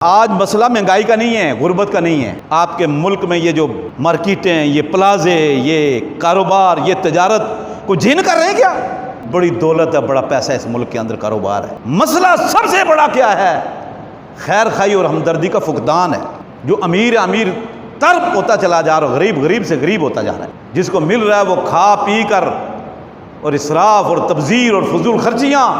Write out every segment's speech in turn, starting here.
آج مسئلہ مہنگائی کا نہیں ہے، غربت کا نہیں ہے۔ آپ کے ملک میں یہ جو مارکیٹیں، یہ پلازے، یہ کاروبار، یہ تجارت کو جھین کر رہے ہیں کیا؟ بڑی دولت ہے، بڑا پیسہ اس ملک کے اندر کاروبار ہے۔ مسئلہ سب سے بڑا کیا ہے؟ خیر خواہی اور ہمدردی کا فقدان ہے۔ جو امیر تر ہوتا چلا جا رہا ہے، غریب سے غریب ہوتا جا رہا ہے۔ جس کو مل رہا ہے وہ کھا پی کر اور اسراف اور تبذیر اور فضول خرچیاں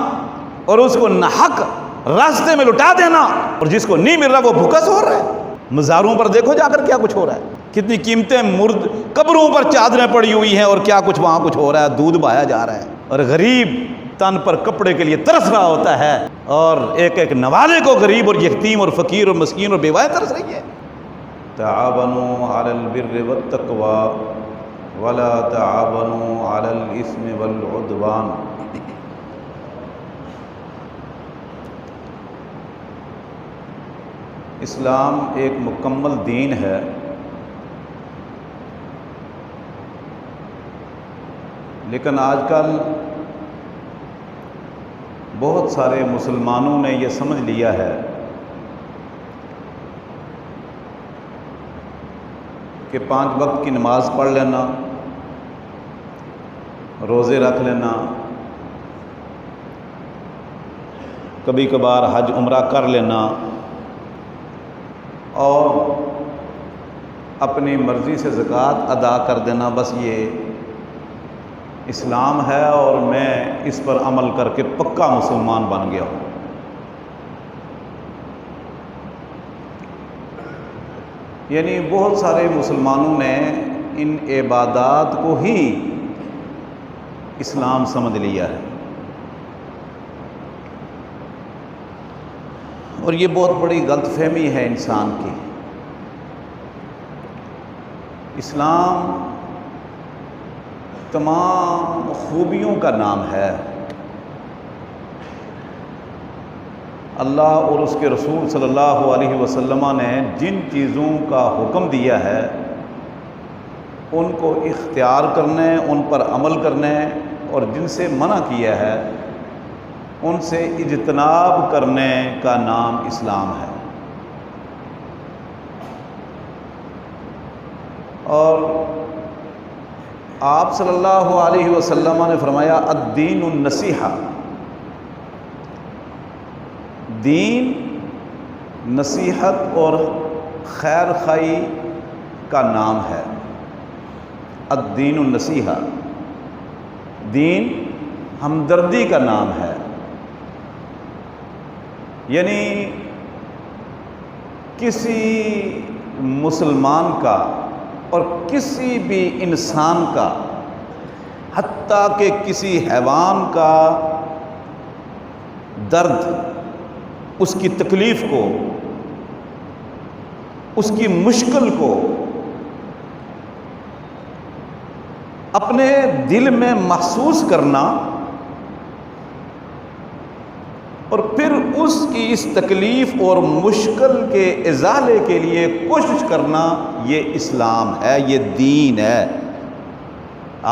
اور اس کو ناحق راستے میں لٹا دینا، اور جس کو نہیں مل رہا وہ بھوکا سو رہا ہے۔ مزاروں پر دیکھو جا کر کیا کچھ ہو رہا ہے، کتنی قیمتیں مرد قبروں پر چادریں پڑی ہوئی ہیں، اور کیا کچھ وہاں کچھ ہو رہا ہے، دودھ بہایا جا رہا ہے، اور غریب تن پر کپڑے کے لیے ترس رہا ہوتا ہے، اور ایک ایک نوالے کو غریب اور یتیم اور فقیر اور مسکین اور بیوائیں ترس رہی ہے۔ تعاونوا علی البر والتقوی ولا تعاونوا علی الاثم والعدوان۔ اسلام ایک مکمل دین ہے، لیکن آج کل بہت سارے مسلمانوں نے یہ سمجھ لیا ہے کہ 5 وقت کی نماز پڑھ لینا، روزے رکھ لینا، کبھی کبھار حج عمرہ کر لینا، اور اپنی مرضی سے زکوٰۃ ادا کر دینا، بس یہ اسلام ہے اور میں اس پر عمل کر کے پکا مسلمان بن گیا ہوں۔ یعنی بہت سارے مسلمانوں نے ان عبادات کو ہی اسلام سمجھ لیا ہے، اور یہ بہت بڑی غلط فہمی ہے انسان کی۔ اسلام تمام خوبیوں کا نام ہے۔ اللہ اور اس کے رسول صلی اللہ علیہ وسلم نے جن چیزوں کا حکم دیا ہے ان کو اختیار کرنے، ان پر عمل کرنے، اور جن سے منع کیا ہے ان سے اجتناب کرنے کا نام اسلام ہے۔ اور آپ صلی اللہ علیہ وسلم نے فرمایا الدین النصیحہ، دین نصیحت اور خیر خواہی کا نام ہے۔ الدین النصیحہ، دین ہمدردی کا نام ہے۔ یعنی کسی مسلمان کا اور کسی بھی انسان کا، حتیٰ کہ کسی حیوان کا درد، اس کی تکلیف کو، اس کی مشکل کو اپنے دل میں محسوس کرنا اور پھر اس کی اس تکلیف اور مشکل کے ازالے کے لیے کوشش کرنا، یہ اسلام ہے، یہ دین ہے۔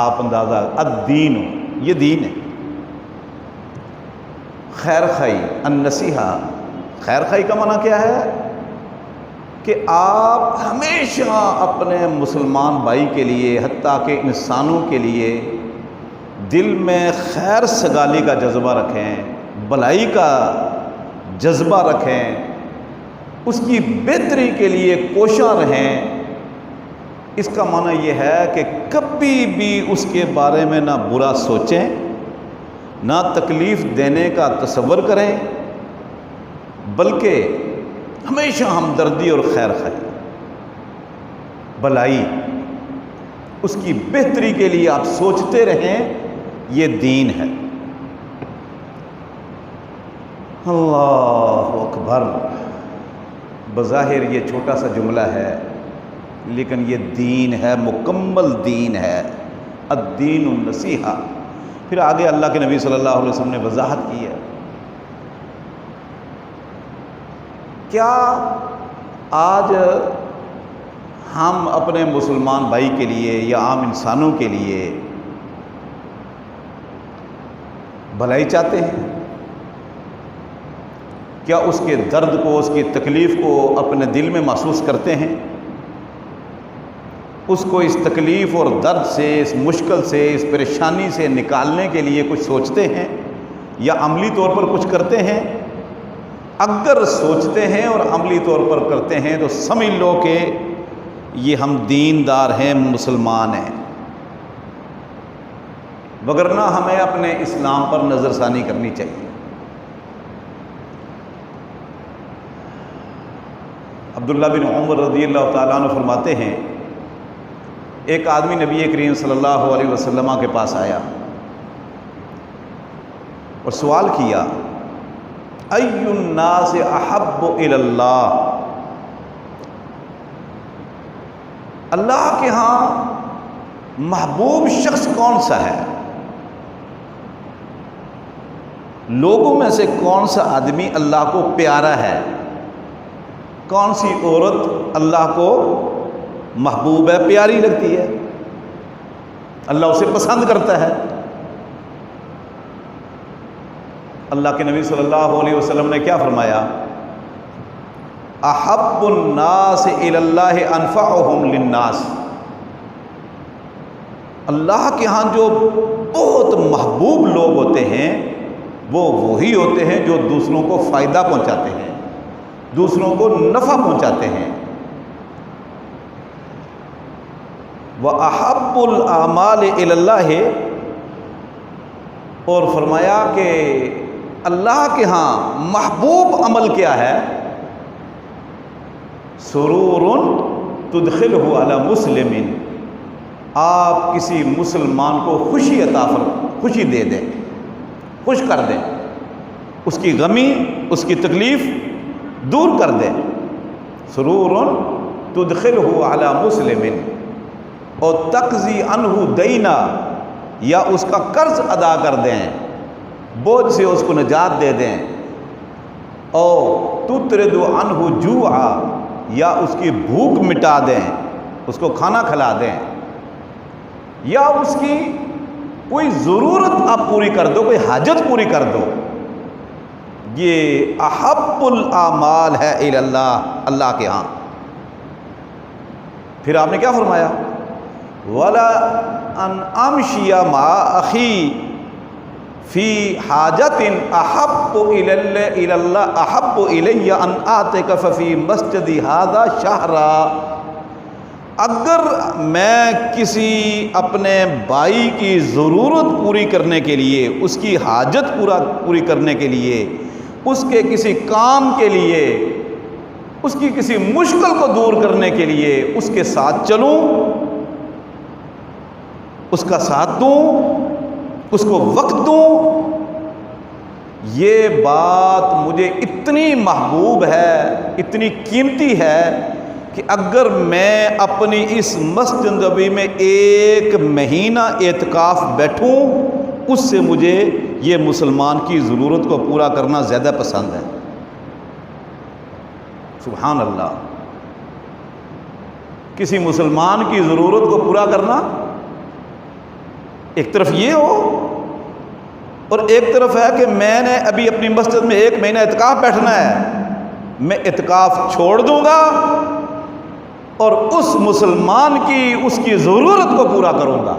آپ اندازہ، الدین، یہ دین ہے۔ خیر خواہی، النصیحہ، خیر خواہی کا معنی کیا ہے؟ کہ آپ ہمیشہ اپنے مسلمان بھائی کے لیے، حتیٰ کہ انسانوں کے لیے دل میں خیر سگالی کا جذبہ رکھیں، بھلائی کا جذبہ رکھیں، اس کی بہتری کے لیے کوشاں رہیں۔ اس کا معنی یہ ہے کہ کبھی بھی اس کے بارے میں نہ برا سوچیں، نہ تکلیف دینے کا تصور کریں، بلکہ ہمیشہ ہمدردی اور خیر خواہی، بھلائی، اس کی بہتری کے لیے آپ سوچتے رہیں۔ یہ دین ہے۔ اللہ اکبر! بظاہر یہ چھوٹا سا جملہ ہے، لیکن یہ دین ہے، مکمل دین ہے۔ الدین النصیحہ۔ پھر آگے اللہ کے نبی صلی اللہ علیہ وسلم نے وضاحت کی ہے۔ کیا آج ہم اپنے مسلمان بھائی کے لیے یا عام انسانوں کے لیے بھلائی چاہتے ہیں؟ کیا اس کے درد کو، اس کی تکلیف کو اپنے دل میں محسوس کرتے ہیں؟ اس کو اس تکلیف اور درد سے، اس مشکل سے، اس پریشانی سے نکالنے کے لیے کچھ سوچتے ہیں یا عملی طور پر کچھ کرتے ہیں؟ اگر سوچتے ہیں اور عملی طور پر کرتے ہیں تو سمجھ لو کہ یہ ہم دیندار ہیں، مسلمان ہیں، وگرنہ ہمیں اپنے اسلام پر نظر ثانی کرنی چاہیے۔ عبداللہ بن عمر رضی اللہ تعالیٰ عنہ فرماتے ہیں، ایک آدمی نبی کریم صلی اللہ علیہ وسلم کے پاس آیا اور سوال کیا، ای الناس احب الی اللہ، اللہ کے ہاں محبوب شخص کون سا ہے؟ لوگوں میں سے کون سا آدمی اللہ کو پیارا ہے؟ کون سی عورت اللہ کو محبوب ہے، پیاری لگتی ہے، اللہ اسے پسند کرتا ہے؟ اللہ کے نبی صلی اللہ علیہ وسلم نے کیا فرمایا؟ احب الناس الی اللہ انفعہم للناس، اللہ کے ہاں جو بہت محبوب لوگ ہوتے ہیں وہ وہی ہوتے ہیں جو دوسروں کو فائدہ پہنچاتے ہیں، دوسروں کو نفع پہنچاتے ہیں۔ وَأَحَبُّ الْأَعْمَالِ إِلَى اللَّهِ، اور فرمایا کہ اللہ کے ہاں محبوب عمل کیا ہے؟ سرور تدخلہ علی مسلم، آپ کسی مسلمان کو خوشی خوشی دے دیں، خوش کر دیں، اس کی غمی، اس کی تکلیف دور کر دیں۔ سرور تدخلہ علی مسلم، اور تقضی عنہ دینا، یا اس کا قرض ادا کر دیں، بوجھ سے اس کو نجات دے دیں۔ اور تطرد عنہ جوعا، یا اس کی بھوک مٹا دیں، اس کو کھانا کھلا دیں، یا اس کی کوئی ضرورت آپ پوری کر دو، کوئی حاجت پوری کر دو۔ یہ احب الاعمال ہے الی اللہ، اللہ کے ہاں۔ پھر آپ نے کیا فرمایا؟ وَلَا أَنْ أَمْشِيَ مَعَ أَخِي فِي حَاجَةٍ أَحَبُّ إِلَى اللَّهِ أَحَبُّ إِلَيَّ أَنْ أَعْتَكِفَ فِي مَسْجِدِ هَذَا شَهْرًا، اگر میں کسی اپنے بھائی کی ضرورت پوری کرنے کے لیے، اس کی حاجت پوری کرنے کے لیے، اس کے کسی کام کے لیے، اس کی کسی مشکل کو دور کرنے کے لیے اس کے ساتھ چلوں، اس کا ساتھ دوں، اس کو وقت دوں، یہ بات مجھے اتنی محبوب ہے، اتنی قیمتی ہے کہ اگر میں اپنی اس مسجد نبوی میں 1 مہینہ اعتکاف بیٹھوں، اس سے مجھے یہ مسلمان کی ضرورت کو پورا کرنا زیادہ پسند ہے۔ سبحان اللہ، کسی مسلمان کی ضرورت کو پورا کرنا ایک طرف یہ ہو، اور ایک طرف ہے کہ میں نے ابھی اپنی مسجد میں 1 مہینہ اعتکاف بیٹھنا ہے، میں اعتکاف چھوڑ دوں گا اور اس مسلمان کی، اس کی ضرورت کو پورا کروں گا،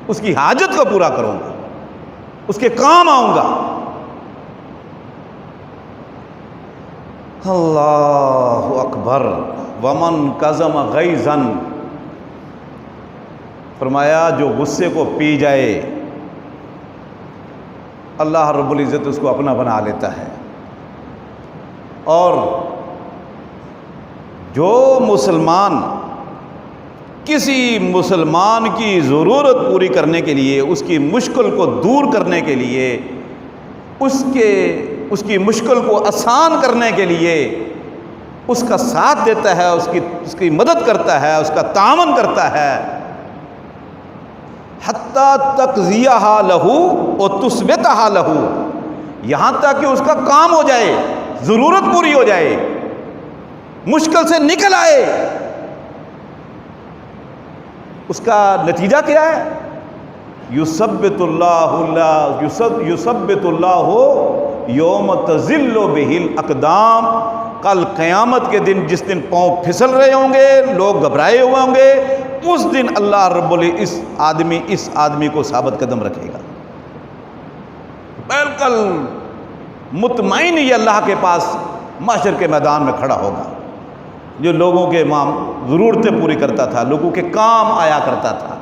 اس کی حاجت کو پورا کروں گا، اس کے کام آؤں گا۔ اللہ اکبر۔ ومن کظم غیظا، فرمایا جو غصے کو پی جائے اللہ رب العزت اس کو اپنا بنا لیتا ہے، اور جو مسلمان کسی مسلمان کی ضرورت پوری کرنے کے لیے، اس کی مشکل کو دور کرنے کے لیے، اس کی مشکل کو آسان کرنے کے لیے اس کا ساتھ دیتا ہے، اس کی مدد کرتا ہے، اس کا تعاون کرتا ہے، حتیٰ تقضیہا لہو و تثبتہا لہو، یہاں تک کہ اس کا کام ہو جائے، ضرورت پوری ہو جائے، مشکل سے نکل آئے۔ اس کا نتیجہ کیا ہے؟ یثبت اللہ یوم تزل بہ الاقدام، کل قیامت کے دن جس دن پاؤں پھسل رہے ہوں گے، لوگ گھبرائے ہوئے ہوں گے، اس دن اللہ رب اس آدمی کو ثابت قدم رکھے گا، بالکل مطمئن یہ اللہ کے پاس محشر کے میدان میں کھڑا ہوگا، جو لوگوں کے ضرورتیں پوری کرتا تھا، لوگوں کے کام آیا کرتا تھا۔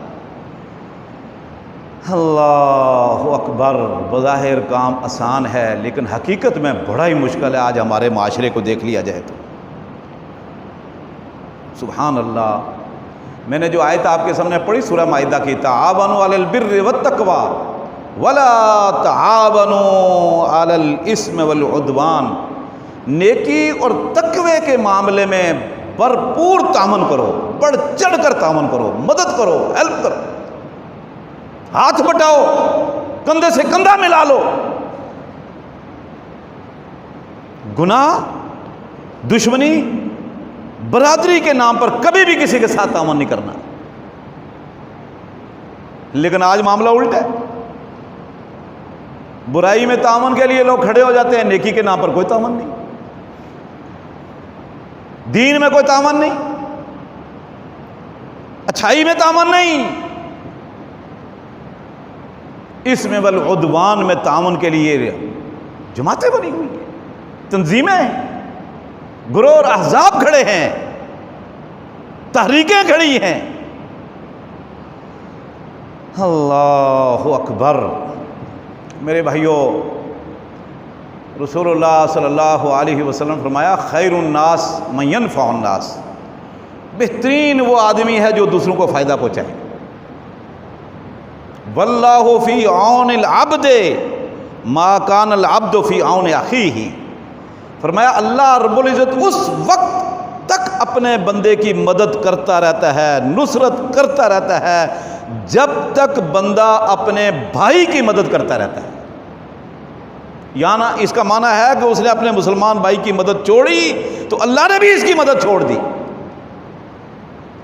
اللہ اکبر، بظاہر کام آسان ہے لیکن حقیقت میں بڑا ہی مشکل ہے۔ آج ہمارے معاشرے کو دیکھ لیا جائے تو سبحان اللہ۔ میں نے جو آیت آپ کے سامنے پڑھی سورہ مائدہ کی، تعاونوا علی البر والتقوی ولا تعاونوا علی الاثم والعدوان، نیکی اور تقوی کے معاملے میں بھرپور تعاون کرو، بڑھ چڑھ کر تعاون کرو، مدد کرو، ہیلپ کرو، ہاتھ بٹاؤ، کندھے سے کندھا ملا لو۔ گناہ، دشمنی، برادری کے نام پر کبھی بھی کسی کے ساتھ تعاون نہیں کرنا۔ لیکن آج معاملہ الٹا ہے، برائی میں تعاون کے لیے لوگ کھڑے ہو جاتے ہیں، نیکی کے نام پر کوئی تعاون نہیں، دین میں کوئی تعاون نہیں، اچھائی میں تعاون نہیں، اس میں والعدوان میں تعاون کے لیے جماعتیں بنی ہوئی ہیں، تنظیمیں ہیں، گروہ اور احزاب کھڑے ہیں، تحریکیں کھڑی ہیں۔ اللہ اکبر۔ میرے بھائیوں، رسول اللہ صلی اللہ علیہ وسلم فرمایا خیر الناس من ينفع الناس، بہترین وہ آدمی ہے جو دوسروں کو فائدہ پہنچائے۔ واللہ فی عون العبد ما کان العبد فی عون اخیہ، فرمایا اللہ رب العزت اس وقت تک اپنے بندے کی مدد کرتا رہتا ہے، نصرت کرتا رہتا ہے، جب تک بندہ اپنے بھائی کی مدد کرتا رہتا ہے۔ یعنی اس کا معنی ہے کہ اس نے اپنے مسلمان بھائی کی مدد چھوڑی تو اللہ نے بھی اس کی مدد چھوڑ دی۔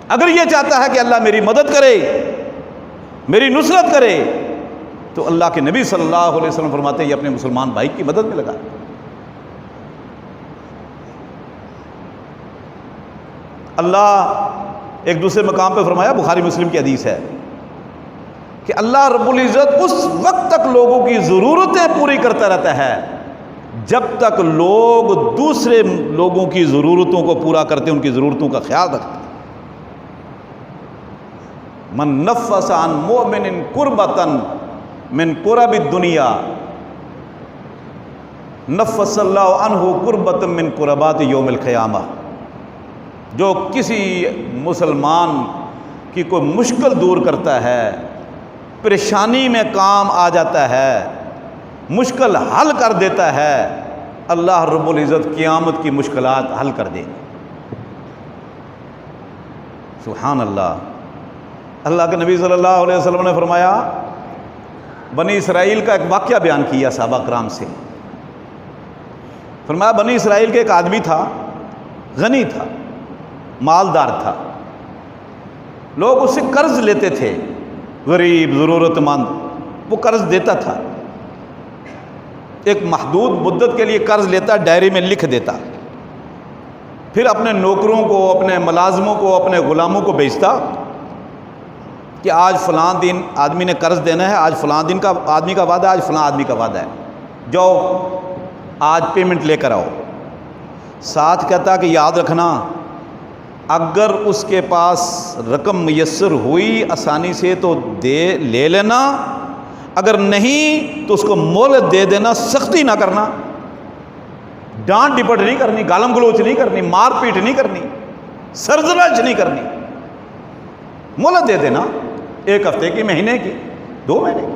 اگر یہ چاہتا ہے کہ اللہ میری مدد کرے، میری نصرت کرے، تو اللہ کے نبی صلی اللہ علیہ وسلم فرماتے ہیں یہ اپنے مسلمان بھائی کی مدد میں لگا۔ اللہ ایک دوسرے مقام پہ فرمایا، بخاری مسلم کی حدیث ہے کہ اللہ رب العزت اس وقت تک لوگوں کی ضرورتیں پوری کرتا رہتا ہے جب تک لوگ دوسرے لوگوں کی ضرورتوں کو پورا کرتے، ان کی ضرورتوں کا خیال رکھتے۔ من نفس عن مؤمن کربۃ من کرب الدنیا نفس اللہ عنہ کربۃ من کربات یوم القیامہ، جو کسی مسلمان کی کوئی مشکل دور کرتا ہے، پریشانی میں کام آ جاتا ہے، مشکل حل کر دیتا ہے، اللہ رب العزت قیامت کی مشکلات حل کر دے۔ سبحان اللہ۔ اللہ کے نبی صلی اللہ علیہ وسلم نے فرمایا، بنی اسرائیل کا ایک واقعہ بیان کیا صحابہ کرام سے۔ فرمایا بنی اسرائیل کے ایک آدمی تھا، غنی تھا، مالدار تھا، لوگ اس سے قرض لیتے تھے، غریب ضرورت مند، وہ قرض دیتا تھا، ایک محدود مدت کے لیے قرض لیتا، ڈائری میں لکھ دیتا، پھر اپنے نوکروں کو، اپنے ملازموں کو، اپنے غلاموں کو بھیجتا کہ آج فلاں دن آدمی نے قرض دینا ہے، آج فلاں دن کا آدمی کا وعدہ ہے، آج فلاں آدمی کا وعدہ ہے، جاؤ آج پیمنٹ لے کر آؤ۔ ساتھ کہتا کہ یاد رکھنا اگر اس کے پاس رقم میسر ہوئی آسانی سے تو لے لینا، اگر نہیں تو اس کو مہلت دے دینا، سختی نہ کرنا، ڈانٹ ڈپٹ نہیں کرنی، گالم گلوچ نہیں کرنی، مار پیٹ نہیں کرنی، سرزنش نہیں کرنی، مہلت دے دینا، 1 ہفتے کی، مہینے کی، 2 مہینے کی۔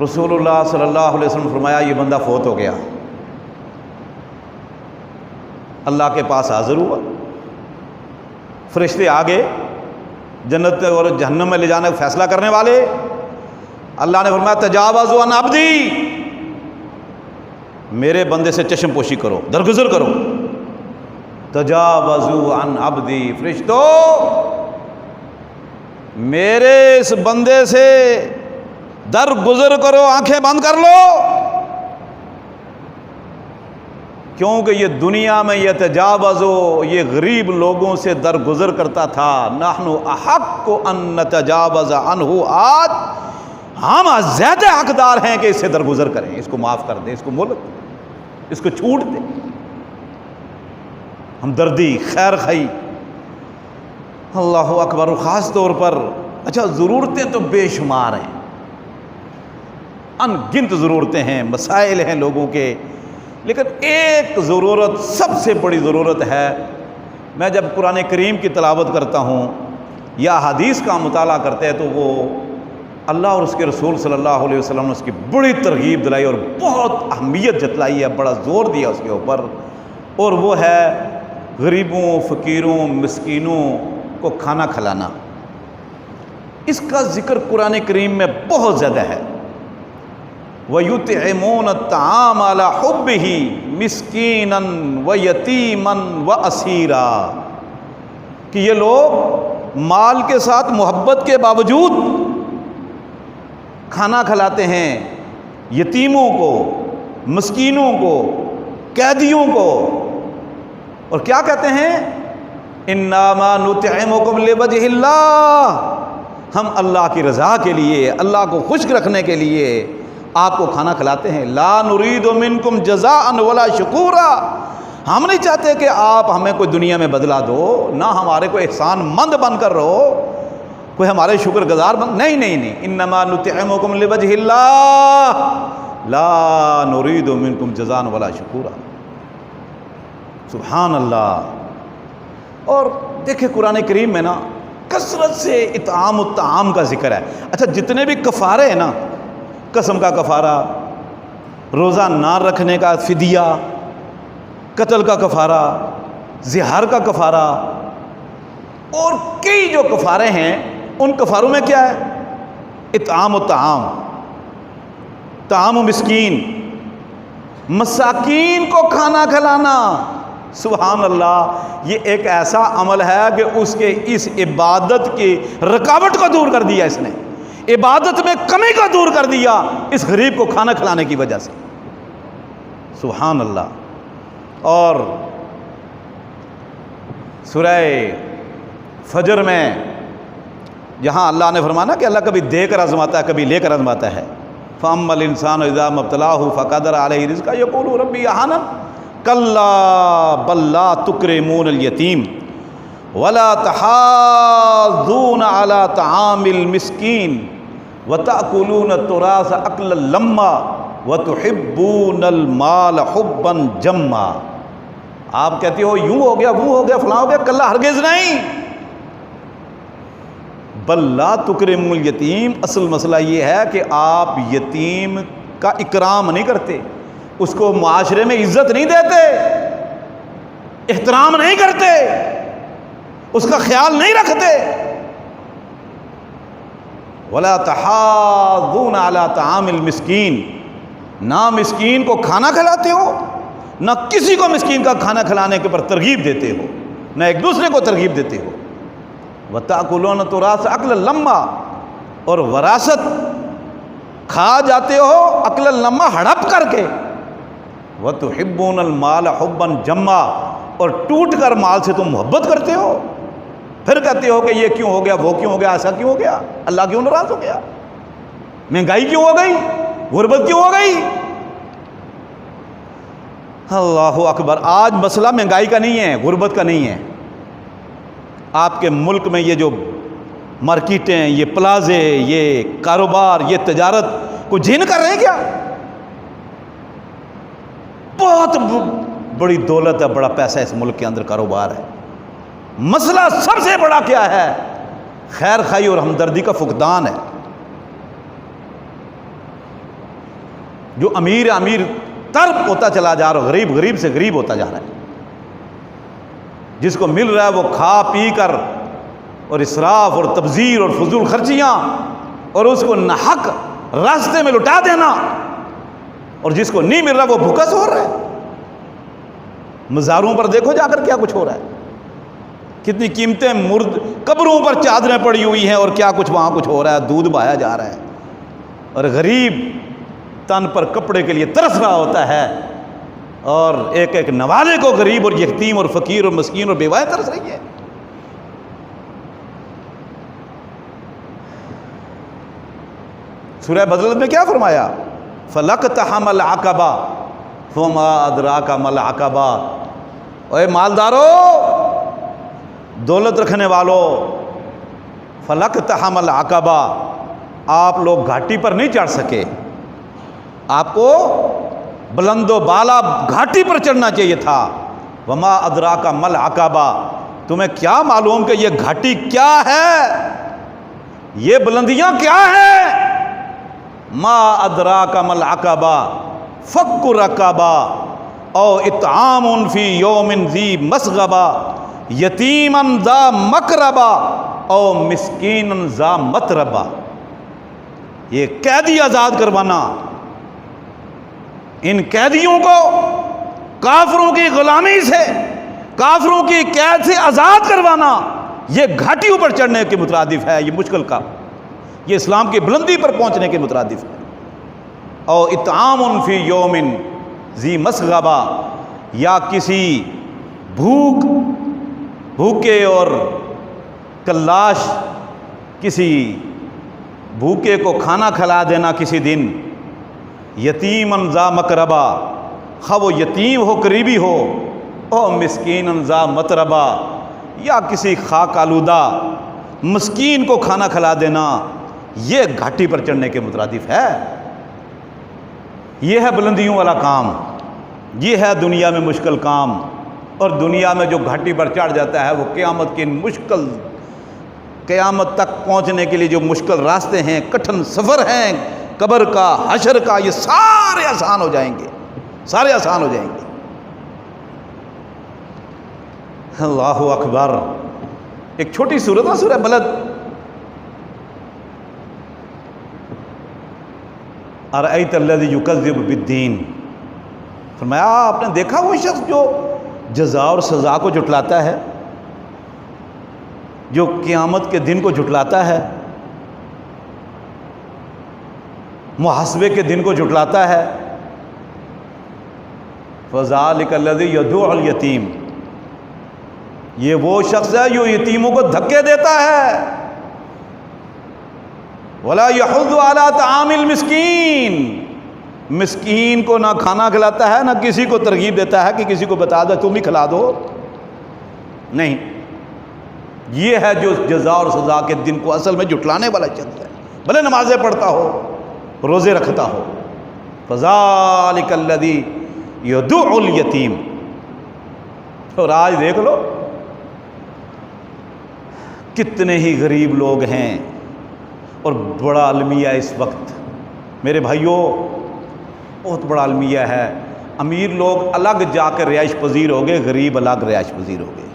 رسول اللہ صلی اللہ علیہ وسلم فرمایا یہ بندہ فوت ہو گیا، اللہ کے پاس حاضر ہوا، فرشتے آگے جنت اور جہنم میں لے جانے کا فیصلہ کرنے والے، اللہ نے فرمایا تجاوزوا عن عبدی، میرے بندے سے چشم پوشی کرو، درگزر کرو، تجاوزوا عن عبدی، فرشتو میرے اس بندے سے در گزر کرو، آنکھیں بند کر لو، کیونکہ یہ دنیا میں یتجاوزو، یہ غریب لوگوں سے درگزر کرتا تھا۔ نحن احق ان نتجاوز عنہ، آج ہم زیادہ حقدار ہیں کہ اس سے درگزر کریں، اس کو معاف کر دیں، اس کو ملک، اس کو چھوٹ دیں۔ ہمدردی، خیر خواہی، اللہ اکبر۔ خاص طور پر اچھا ضرورتیں تو بے شمار ہیں، ان گنت ضرورتیں ہیں، مسائل ہیں لوگوں کے، لیکن ایک ضرورت سب سے بڑی ضرورت ہے۔ میں جب قرآن کریم کی تلاوت کرتا ہوں یا حدیث کا مطالعہ کرتے ہیں تو وہ اللہ اور اس کے رسول صلی اللہ علیہ وسلم نے اس کی بڑی ترغیب دلائی اور بہت اہمیت جتلائی ہے، بڑا زور دیا اس کے اوپر، اور وہ ہے غریبوں، فقیروں، مسکینوں کو کھانا کھلانا۔ اس کا ذکر قرآن کریم میں بہت زیادہ ہے۔ وَيُطْعِمُونَ الطَّعَامَ عَلَى حُبِّهِ مِسْكِينًا وَيَتِيمًا وَأَسِيرًا، کہ یہ لوگ مال کے ساتھ محبت کے باوجود کھانا کھلاتے ہیں یتیموں کو، مسکینوں کو، قیدیوں کو، اور کیا کہتے ہیں؟ اِنَّمَا نُطْعِمُكُمْ لِوَجْهِ اللَّهِ، ہم اللہ کی رضا کے لیے، اللہ کو خوش رکھنے کے لیے آپ کو کھانا کھلاتے ہیں۔ لا نرید منکم جزاء ولا شکورا، ہم نہیں چاہتے کہ آپ ہمیں کوئی دنیا میں بدلہ دو، نہ ہمارے کو احسان مند بن کر رہو، کوئی ہمارے شکر گزار بن، نہیں، انما نطعمکم لوجہ اللہ لا نرید منکم جزاء ولا شکورا۔ سبحان اللہ۔ اور دیکھیں قرآن کریم میں نا کثرت سے اطعام الطعام کا ذکر ہے۔ اچھا جتنے بھی کفارے ہیں نا، قسم کا کفارہ، روزہ نہ رکھنے کا فدیہ، قتل کا کفارہ، زہار کا کفارہ، اور کئی جو کفارے ہیں، ان کفاروں میں کیا ہے؟ اطعام الطعام، طعام مسکین، مساکین کو کھانا کھلانا۔ سبحان اللہ، یہ ایک ایسا عمل ہے کہ اس کے اس عبادت کی رکاوٹ کو دور کر دیا، اس نے عبادت میں کمی کو دور کر دیا اس غریب کو کھانا کھلانے کی وجہ سے۔ سبحان اللہ۔ اور سورہ فجر میں جہاں اللہ نے فرمانا کہ اللہ کبھی دے کر آزماتا ہے، کبھی لے کر آزماتا ہے۔ فَأَمَّا الْإِنسَانُ إِذَا مَا ابْتَلَاهُ فَقَدَرَ عَلَيْهِ رِزْقَهُ يَقُولُ رَبِّي أَهَانَنِ كَلَّا بَل لَّا تُكْرِمُونَ الْيَتِيمَ وَلَا تَحَاضُّونَ عَلَى طَعَامِ الْمِسْكِينِ وَتَأْكُلُونَ التُّرَاثَ أَكْلًا لَمًّا وَتُحِبُّونَ الْمَالَ حُبًّا جَمًّا۔ آپ کہتے ہو یوں ہو گیا، وہ ہو گیا، فلاں ہو گیا، کلّا ہرگز نہیں۔ بل لا تکرموا الیتیم، اصل مسئلہ یہ ہے کہ آپ یتیم کا اکرام نہیں کرتے، اس کو معاشرے میں عزت نہیں دیتے، احترام نہیں کرتے، اس کا خیال نہیں رکھتے۔ ولا تحاضون علی طعام المسکین، نہ مسکین کو کھانا کھلاتے ہو، نہ کسی کو مسکین کا کھانا کھلانے کے پر ترغیب دیتے ہو، نہ ایک دوسرے کو ترغیب دیتے ہو۔ وَتَأْكُلُونَ التُّرَاثَ أَكْلًا لَمًّا، اور وراثت کھا جاتے ہو اکل لمّا، ہڑپ کر کے۔ وَتُحِبُّونَ الْمَالَ حُبًّا جَمًّا، اور ٹوٹ کر مال سے تم محبت کرتے ہو، پھر کہتے ہو کہ یہ کیوں ہو گیا، وہ کیوں ہو گیا، ایسا کیوں ہو گیا، اللہ کیوں ناراض ہو گیا، مہنگائی کیوں ہو گئی، غربت کیوں ہو گئی۔ اللہ اکبر۔ آج مسئلہ مہنگائی کا نہیں ہے، غربت کا نہیں ہے۔ آپ کے ملک میں یہ جو مارکیٹیں، یہ پلازے، یہ کاروبار، یہ تجارت کو جھین کر رہے ہیں کیا؟ بہت بڑی دولت ہے، بڑا پیسہ اس ملک کے اندر کاروبار ہے۔ مسئلہ سب سے بڑا کیا ہے؟ خیر خواہی اور ہمدردی کا فقدان ہے۔ جو امیر امیر تر ہوتا چلا جا رہا ہے، غریب غریب سے غریب ہوتا جا رہا ہے۔ جس کو مل رہا ہے وہ کھا پی کر اور اسراف اور تبذیر اور فضول خرچیاں اور اس کو ناحق راستے میں لٹا دینا، اور جس کو نہیں مل رہا وہ بھوکا سو رہا ہے۔ مزاروں پر دیکھو جا کر کیا کچھ ہو رہا ہے، کتنی قیمتیں مرد قبروں پر چادریں پڑی ہوئی ہیں، اور کیا کچھ وہاں کچھ ہو رہا ہے، دودھ بہایا جا رہا ہے۔ اور غریب تن پر کپڑے کے لیے ترس رہا ہوتا ہے، اور ایک ایک نوالے کو غریب اور یتیم اور فقیر اور مسکین اور بیوائے ترس رہی ہے۔ سورہ بدر میں کیا فرمایا؟ فَلَقْتَحَمَ الْعَقَبَةَ وَمَا أَدْرَاكَ مَا الْعَقَبَةُ۔ اے مالدارو، دولت رکھنے والو، فَلَقْتَحَمَ الْعَقَبَةَ، آپ لوگ گھاٹی پر نہیں چڑھ سکے، آپ کو بلند و بالا گھاٹی پر چڑھنا چاہیے تھا۔ وما ادراک مل عقبہ، تمہیں کیا معلوم کہ یہ گھاٹی کیا ہے، یہ بلندیاں کیا ہیں؟ ما ادراک مل عقبہ فک رقبہ او اطعام فی یوم ذی مسغبہ یتیما ذا مقربہ او مسکینا ذا متربہ۔ یہ قیدی آزاد کروانا، ان قیدیوں کو کافروں کی غلامی سے، کافروں کی قید سے آزاد کروانا، یہ گھاٹیوں پر چڑھنے کے مترادف ہے، یہ مشکل کا، یہ اسلام کی بلندی پر پہنچنے کے مترادف ہے۔ او اطعام فی یوم ذی مسغبہ، یا کسی بھوکے اور کلاش کسی بھوکے کو کھانا کھلا دینا کسی دن، یتیماً ذا مقربہ، خواہ وہ یتیم ہو قریبی ہو، او مسکیناً ذا متربہ، یا کسی خاک آلودہ مسکین کو کھانا کھلا دینا، یہ گھاٹی پر چڑھنے کے مترادف ہے۔ یہ ہے بلندیوں والا کام، یہ ہے دنیا میں مشکل کام، اور دنیا میں جو گھاٹی پر چڑھ جاتا ہے وہ قیامت کے مشکل، قیامت تک پہنچنے کے لیے جو مشکل راستے ہیں، کٹھن سفر ہیں، قبر کا، حشر کا، یہ سارے آسان ہو جائیں گے، سارے آسان ہو جائیں گے۔ اللہ اکبر۔ ایک چھوٹی سورت ہے سورہ بلد، ارأیت الذی یکذب بالدین، فرمایا آپ نے دیکھا وہ شخص جو جزا اور سزا کو جھٹلاتا ہے، جو قیامت کے دن کو جھٹلاتا ہے، محاسبے کے دن کو جھٹلاتا ہے۔ فذلک الذی یدعو الیتیم، یہ وہ شخص ہے جو یتیموں کو دھکے دیتا ہے۔ ولا یحض علی طعام المسکین، مسکین کو نہ کھانا کھلاتا ہے، نہ کسی کو ترغیب دیتا ہے کہ کسی کو بتا دو تم ہی کھلا دو، نہیں، یہ ہے جو جزا اور سزا کے دن کو اصل میں جھٹلانے والا شخص ہے، بھلے نمازیں پڑھتا ہو، روزے رکھتا ہو۔ فذلک الذی یدعو الیتیم۔ اور آج دیکھ لو کتنے ہی غریب لوگ ہیں، اور بڑا المیہ اس وقت میرے بھائیوں، بہت بڑا المیہ ہے۔ امیر لوگ الگ جا کے رہائش پذیر ہو گئے، غریب الگ رہائش پذیر ہو گئے۔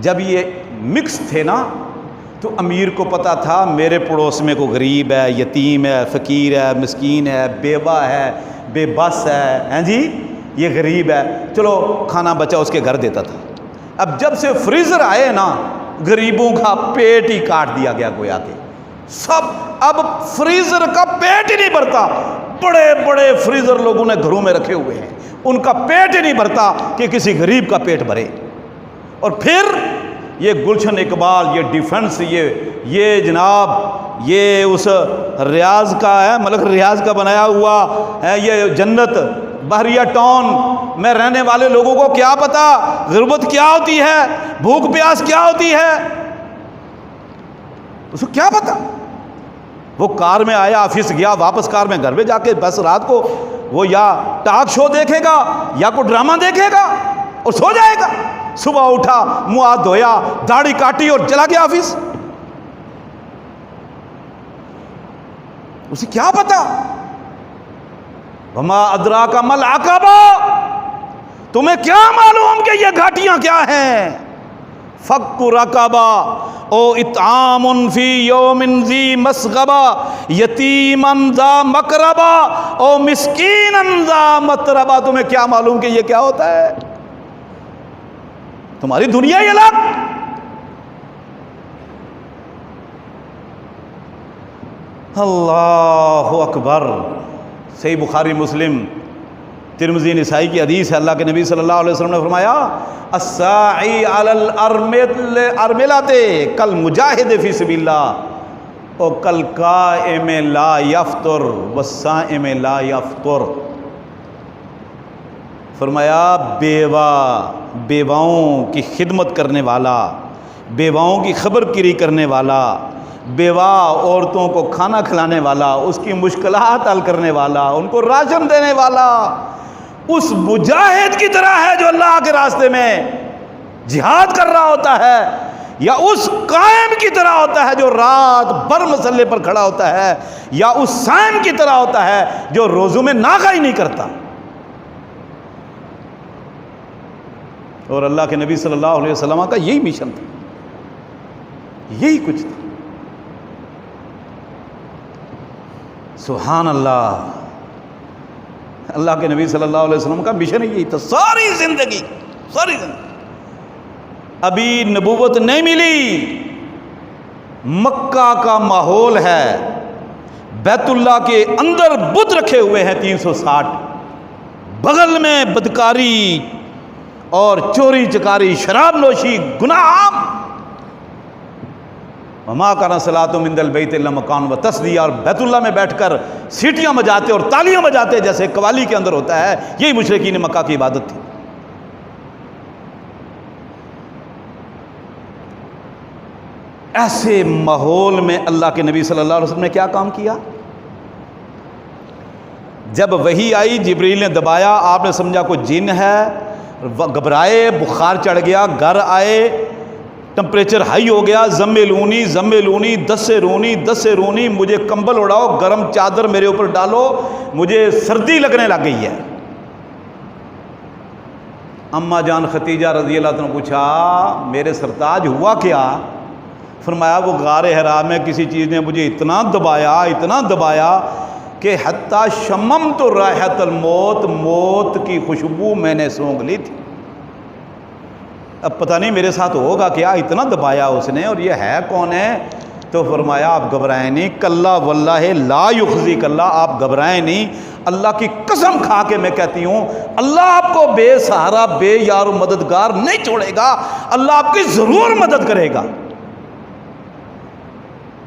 جب یہ مکس تھے نا تو امیر کو پتہ تھا میرے پڑوس میں کوئی غریب ہے، یتیم ہے، فقیر ہے، مسکین ہے، بیوہ ہے، بے بس ہے، ہیں جی، یہ غریب ہے، چلو کھانا بچا اس کے گھر دیتا تھا۔ اب جب سے فریزر آئے نا، غریبوں کا پیٹ ہی کاٹ دیا گیا گویا کہ سب، اب فریزر کا پیٹ ہی نہیں بھرتا۔ بڑے بڑے فریزر لوگوں نے گھروں میں رکھے ہوئے ہیں، ان کا پیٹ ہی نہیں بھرتا کہ کسی غریب کا پیٹ بھرے۔ اور پھر یہ گلشن اقبال، یہ ڈیفنس، یہ جناب، یہ اس ریاض کا ہے، ملک ریاض کا بنایا ہوا ہے، یہ جنت بحریہ ٹاؤن میں رہنے والے لوگوں کو کیا پتا غربت کیا ہوتی ہے، بھوک پیاس کیا ہوتی ہے، اس کو کیا پتا۔ وہ کار میں آیا، آفس گیا، واپس کار میں گھر میں جا کے بس رات کو وہ یا ٹاک شو دیکھے گا یا کوئی ڈرامہ دیکھے گا اور سو جائے گا۔ صبح اٹھا، منہ ہاتھ دھویا، داڑھی کاٹی اور چلا گیا آفس۔ اسے کیا پتا؟ وما ادراک ما العقبہ، تمہیں کیا معلوم کہ یہ گھاٹیاں کیا ہیں؟ فک رقبہ او اطعام فی یوم ذی مسغبہ یتیما ذا مقربہ او مسکینا ذا متربہ۔ تمہیں کیا معلوم کہ یہ کیا ہوتا ہے؟ تمہاری دنیا ہی الگ۔ اللہ اکبر۔ صحیح بخاری مسلم ترمذی نسائی کی حدیث ہے، اللہ کے نبی صلی اللہ علیہ وسلم نے فرمایا الساعی علی الارملۃ کالمجاہد فی سبیل اللہ او کالقائم لا یفطر والصائم لا یفطر۔ فرمایا بیواؤں کی خدمت کرنے والا، بیواؤں کی خبر گیری کرنے والا، بیوہ عورتوں کو کھانا کھلانے والا، اس کی مشکلات حل کرنے والا، ان کو راشن دینے والا اس مجاہد کی طرح ہے جو اللہ کے راستے میں جہاد کر رہا ہوتا ہے، یا اس قائم کی طرح ہوتا ہے جو رات بھر مسلح پر کھڑا ہوتا ہے، یا اس صائم کی طرح ہوتا ہے جو روزوں میں ناغہ ہی نہیں کرتا۔ اور اللہ کے نبی صلی اللہ علیہ وسلم کا یہی مشن تھا، یہی کچھ تھا۔ سبحان اللہ، اللہ کے نبی صلی اللہ علیہ وسلم کا مشن ہی یہی تھا ساری زندگی۔ ابھی نبوت نہیں ملی، مکہ کا ماحول ہے، بیت اللہ کے اندر بت رکھے ہوئے ہیں 360، بغل میں بدکاری اور چوری چکاری، شراب نوشی، گناہ عام۔ وما کان صلاۃ من البیت الا مکان و تصدیہ، اور بیت اللہ میں بیٹھ کر سیٹیاں بجاتے اور تالیاں بجاتے جیسے قوالی کے اندر ہوتا ہے، یہی مشرکین مکہ کی عبادت تھی۔ ایسے ماحول میں اللہ کے نبی صلی اللہ علیہ وسلم نے کیا کام کیا؟ جب وحی آئی، جبریل نے دبایا، آپ نے سمجھا کوئی جن ہے، گھبرائے، بخار چڑھ گیا، گھر آئے، ٹمپریچر ہائی ہو گیا، زملونی دسرونی، مجھے کمبل اڑاؤ، گرم چادر میرے اوپر ڈالو، مجھے سردی لگنے لگ گئی ہے۔ اماں جان ختیجہ رضی اللہ عنہ نے پوچھا میرے سرتاج ہوا کیا؟ فرمایا وہ غار حرا میں کسی چیز نے مجھے اتنا دبایا کہ حتیٰ شممت رائحۃ الموت، موت کی خوشبو میں نے سونگھ لی تھی۔ اب پتہ نہیں میرے ساتھ ہوگا کیا، اتنا دبایا اس نے، اور یہ ہے کون ہے؟ تو فرمایا آپ گھبرائیں نہیں، کلا واللہ لا یخزیک اللہ، آپ گھبرائیں نہیں، اللہ کی قسم کھا کے میں کہتی ہوں اللہ آپ کو بے سہارا، بے یار و مددگار نہیں چھوڑے گا، اللہ آپ کی ضرور مدد کرے گا۔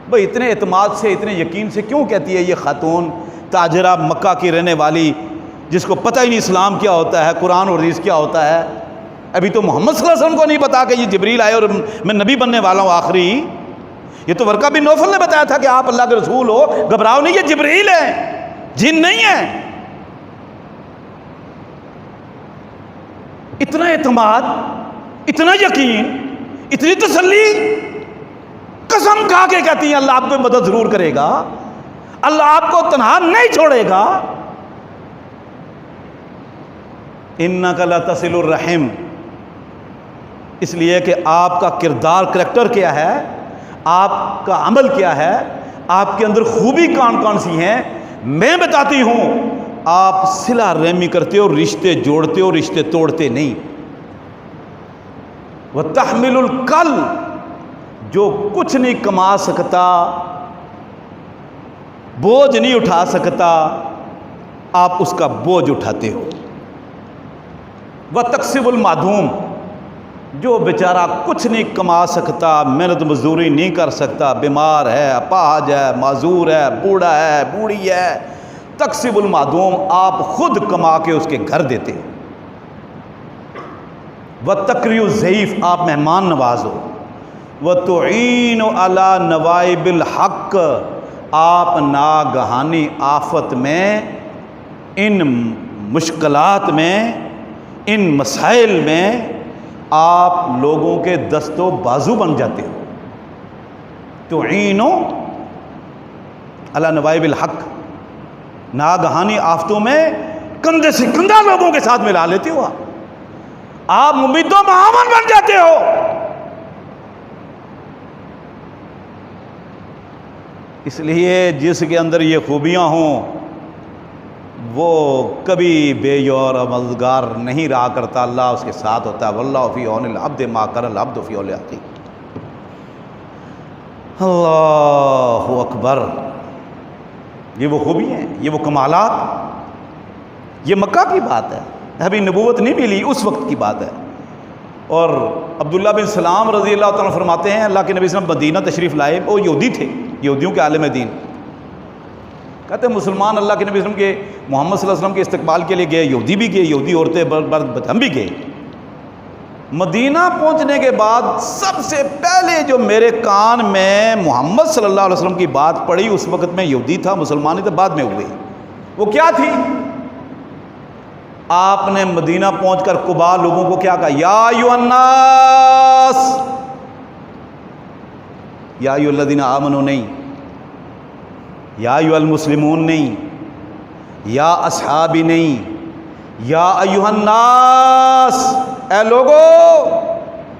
بھئی اتنے اعتماد سے، اتنے یقین سے کیوں کہتی ہے یہ خاتون تاجرہ مکہ کی رہنے والی، جس کو پتہ ہی نہیں اسلام کیا ہوتا ہے، قرآن اور حدیث کیا ہوتا ہے؟ ابھی تو محمد صلی اللہ علیہ وسلم کو نہیں پتا کہ یہ جبریل آئے اور میں نبی بننے والا ہوں آخری۔ یہ تو ورقہ بن نوفل نے بتایا تھا کہ آپ اللہ کے رسول ہو، گھبراؤ نہیں، یہ جبریل ہے، جن نہیں ہے۔ اتنا اعتماد، اتنا یقین، اتنی تسلی، قسم کھا کے کہتی ہیں اللہ آپ کو مدد ضرور کرے گا، اللہ آپ کو تنہا نہیں چھوڑے گا۔ انک لتصل الرحم، اس لیے کہ آپ کا کردار، کریکٹر کیا ہے، آپ کا عمل کیا ہے، آپ کے اندر خوبی کون کون سی ہیں، میں بتاتی ہوں۔ آپ صلہ رحمی کرتے ہو، رشتے جوڑتے ہو، رشتے توڑتے نہیں۔ وتحمل الکل، جو کچھ نہیں کما سکتا، بوجھ نہیں اٹھا سکتا، آپ اس کا بوجھ اٹھاتے ہو۔ وتکسب المعدوم، جو بیچارہ کچھ نہیں کما سکتا، محنت مزدوری نہیں کر سکتا، بیمار ہے، اپاہج ہے، معذور ہے، بوڑھا ہے، بوڑھی ہے، تکسب المعدوم، آپ خود کما کے اس کے گھر دیتے ہو۔ وتقری الضعیف، آپ مہمان نواز ہو۔ وتعین علی نوائب الحق، آپ ناگہانی آفت میں، ان مشکلات میں، ان مسائل میں آپ لوگوں کے دست و بازو بن جاتے ہو۔ تعین علی نوائب الحق، ناگہانی آفتوں میں کندھے سے کندھا لوگوں کے ساتھ ملا لیتے ہو، آپ ممید و معاون بن جاتے ہو۔ اس لیے جس کے اندر یہ خوبیاں ہوں وہ کبھی بے یور مددگار نہیں رہا کرتا، اللہ اس کے ساتھ ہوتا ہے۔ واللہ فی عون العبد ما کان العبد فی عون اخیہ۔ اللہ اکبر۔ یہ وہ خوبی ہیں، یہ وہ کمالات، یہ مکہ کی بات ہے، ابھی نبوت نہیں ملی، اس وقت کی بات ہے۔ اور عبداللہ بن سلام رضی اللہ تعالیٰ فرماتے ہیں اللہ کے نبی صلی اللہ علیہ وسلم مدینہ تشریف لائے، وہ یہودی تھے، یہودیوں کے عالم دین، کہتے ہیں مسلمان اللہ کے نبی صلی اللہ علیہ وسلم کے، محمد صلی اللہ علیہ وسلم کے استقبال کے لیے گئے، یہودی بھی گئے، یہودی عورتیں ہم بھی گئے۔ مدینہ پہنچنے کے بعد سب سے پہلے جو میرے کان میں محمد صلی اللہ علیہ وسلم کی بات پڑی، اس وقت میں یہودی تھا، مسلمان نہیں تھا، بعد میں ہوئے، وہ کیا تھی؟ آپ نے مدینہ پہنچ کر قباء لوگوں کو کیا کہا؟ یا ایھا الناس، یا ایھا الذین آمنوا نہیں، یا ایھا المسلمون نہیں، یا اصحابی نہیں، یا ایھا الناس، اے لوگو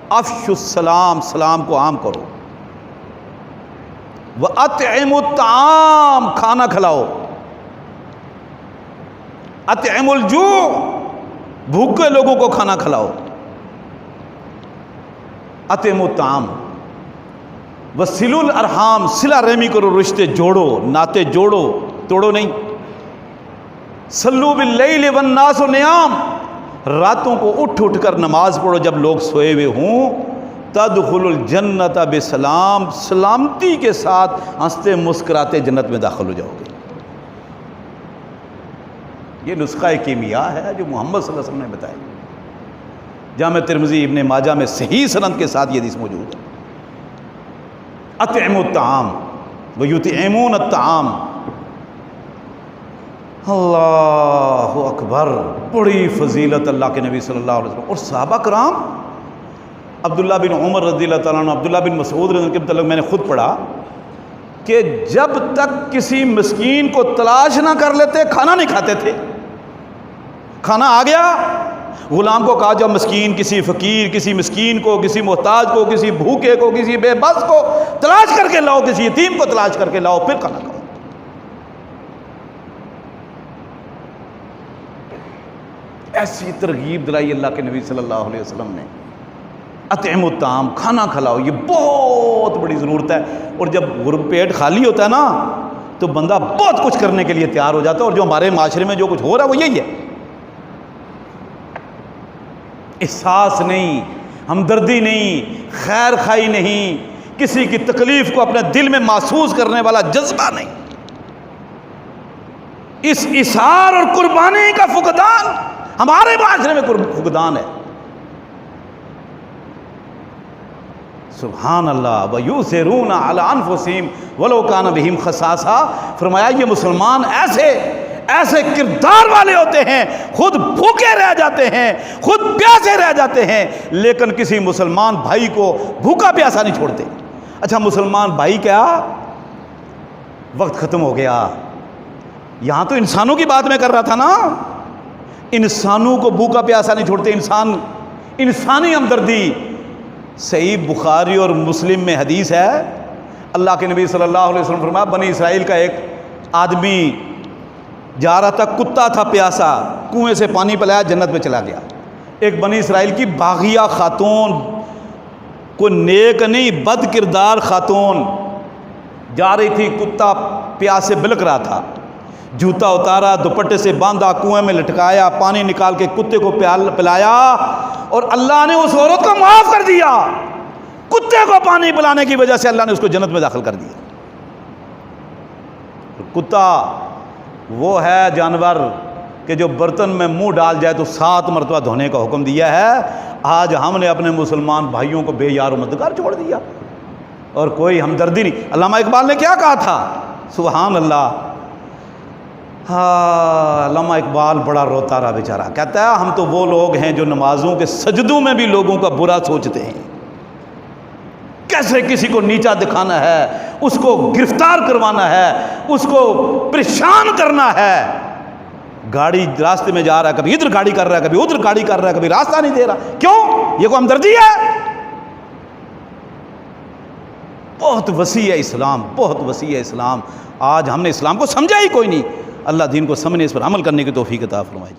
افشوا السلام، سلام کو عام کرو، وَأَطْعِمُوا الطَّعَامَ، کھانا کھلاؤ، اطعموا الجوع، بھوکے لوگوں کو کھانا کھلاؤ، اطعموا الطعام، وصلوا الارحام، صلہ رحمی کرو، رشتے جوڑو، ناطے جوڑو، توڑو نہیں، صلوا باللیل والناس نیام، راتوں کو اٹھ اٹھ کر نماز پڑھو جب لوگ سوئے ہوئے ہوں، تدخلوا الجنت بسلام، سلامتی کے ساتھ ہنستے مسکراتے جنت میں داخل ہو جاؤ گے۔ یہ نسخہ کیمیا ہے جو محمد صلی اللہ علیہ وسلم نے بتایا، جامع ترمذی ابن ماجہ میں صحیح سند کے ساتھ یہ حدیث موجود ہے۔ اطعموا الطعام ویطعمون الطعام، اللہ اکبر، بڑی فضیلت اللہ کے نبی صلی اللہ علیہ وسلم۔ اور صحابہ کرام، عبداللہ بن عمر رضی اللہ تعالیٰ عنہ، عبداللہ بن مسعود رضی اللہ عنہ کے متعلق میں نے خود پڑھا کہ جب تک کسی مسکین کو تلاش نہ کر لیتے کھانا نہیں کھاتے تھے۔ کھانا آ گیا، غلام کو کہا جب مسکین، کسی فقیر، کسی مسکین کو، کسی محتاج کو، کسی بھوکے کو، کسی بے بس کو تلاش کر کے لاؤ، کسی یتیم کو تلاش کر کے لاؤ، پھر کھانا کھاؤ۔ ایسی ترغیب دلائی اللہ کے نبی صلی اللہ علیہ وسلم نے، اطعموا الطعام، کھانا کھلاؤ، یہ بہت بڑی ضرورت ہے۔ اور جب پیٹ خالی ہوتا ہے نا تو بندہ بہت کچھ کرنے کے لیے تیار ہو جاتا ہے، اور جو ہمارے معاشرے میں جو کچھ ہو رہا ہے وہ یہی ہے، احساس نہیں، ہمدردی نہیں، خیر خواہی نہیں، کسی کی تکلیف کو اپنے دل میں محسوس کرنے والا جذبہ نہیں، اس اثار اور قربانی کا فقدان ہمارے معاشرے میں فقدان ہے۔ سبحان اللہ، وَيُؤْثِرُونَ عَلَىٰ أَنفُسِهِمْ وَلَوْ كَانَ بِهِمْ خَصَاصَةٌ، فرمایا یہ مسلمان ایسے کردار والے ہوتے ہیں، خود بھوکے رہ جاتے ہیں، خود پیاسے رہ جاتے ہیں، لیکن کسی مسلمان بھائی کو بھوکا پیاسا نہیں چھوڑتے۔ اچھا مسلمان بھائی کیا، وقت ختم ہو گیا، یہاں تو انسانوں کی بات میں کر رہا تھا نا، انسانوں کو بھوکا پیاسا نہیں چھوڑتے، انسانی ہمدردی۔ صحیح بخاری اور مسلم میں حدیث ہے، اللہ کے نبی صلی اللہ علیہ وسلم فرمایا بنی اسرائیل کا ایک آدمی جا رہا تھا، کتا تھا پیاسا، کنویں سے پانی پلایا، جنت میں چلا گیا۔ ایک بنی اسرائیل کی باغیہ خاتون، کوئی نیک نہیں بد کردار خاتون جا رہی تھی، کتا پیاسے بلک رہا تھا، جوتا اتارا، دوپٹے سے باندھا، کنویں میں لٹکایا، پانی نکال کے کتے کو پلایا، اور اللہ نے اس عورت کو معاف کر دیا۔ کتے کو پانی پلانے کی وجہ سے اللہ نے اس کو جنت میں داخل کر دیا۔ کتا وہ ہے جانور کہ جو برتن میں منہ ڈال جائے تو 7 مرتبہ دھونے کا حکم دیا ہے۔ آج ہم نے اپنے مسلمان بھائیوں کو بے یار و مددگار چھوڑ دیا اور کوئی ہمدردی نہیں۔ علامہ اقبال نے کیا کہا تھا؟ سبحان اللہ، ہاں، علامہ اقبال بڑا روتا رہا بیچارہ، کہتا ہے ہم تو وہ لوگ ہیں جو نمازوں کے سجدوں میں بھی لوگوں کا برا سوچتے ہیں، کیسے کسی کو نیچا دکھانا ہے، اس کو گرفتار کروانا ہے، اس کو پریشان کرنا ہے۔ گاڑی راستے میں جا رہا ہے، کبھی ادھر گاڑی کر رہا ہے، کبھی ادھر گاڑی کر رہا ہے، کبھی راستہ نہیں دے رہا، کیوں؟ یہ کوئی ہمدردی ہے؟ بہت وسیع ہے اسلام، بہت وسیع ہے اسلام۔ آج ہم نے اسلام کو سمجھا ہی کوئی نہیں۔ اللہ دین کو سمجھنے، اس پر عمل کرنے کی توفیق عطا فرمائے۔